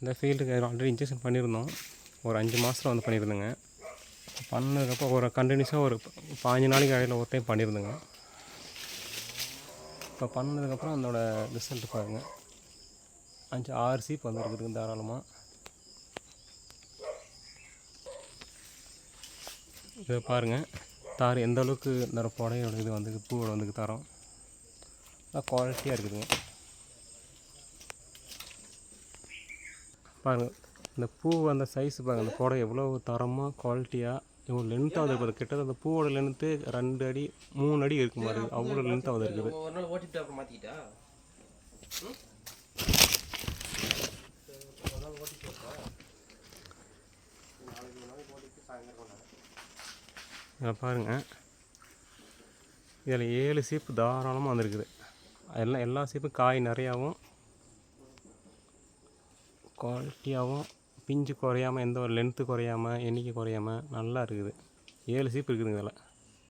இந்த ஃபீல்டுக்கு already injection பண்ணியிருந்தோம். ஒரு 5 மாதத்தில் வந்து பண்ணியிருந்தேங்க. பண்ணதுக்கப்புறம் ஒரு கண்டினியூஸாக ஒரு 15 நாளைக்கு இடையில ஒரு டைம் பண்ணியிருந்தேங்க. இப்போ பண்ணதுக்கப்புறம் அதோட ரிசல்ட் பாருங்கள். 6 சீப்பு வந்துருக்குதுங்க தாராளமாக. இதை பாருங்கள், தார் எந்த அளவுக்கு இந்த புடையோட இது வந்து பூவோட வந்து தரோம் குவாலிட்டியாக இருக்குதுங்க. பாருங்கள், இந்த பூ அந்த சைஸ் பாருங்கள், அந்த புடை எவ்வளோ தரமாக குவாலிட்டியாக இவ்வளோ லென்த்தாக வந்துருக்குது. கிட்டத்தட்ட அந்த பூவோட லென்த்து 2 அடி 3 அடி இருக்கும் மாதிரி அவ்வளோ லென்த்தாக வந்துருக்குது. இதில் பாருங்கள், இதில் 7 சீப்பு தாராளமாக வந்துருக்குது. எல்லா சீப்பும் காய் நிறையாவும் குவாலிட்டியாகவும் பிஞ்சு குறையாமல் எந்த ஒரு லென்த்து குறையாமல் எண்ணிக்கை குறையாமல் நல்லா இருக்குது. 7 சீப்பு இருக்குதுங்க இதில்.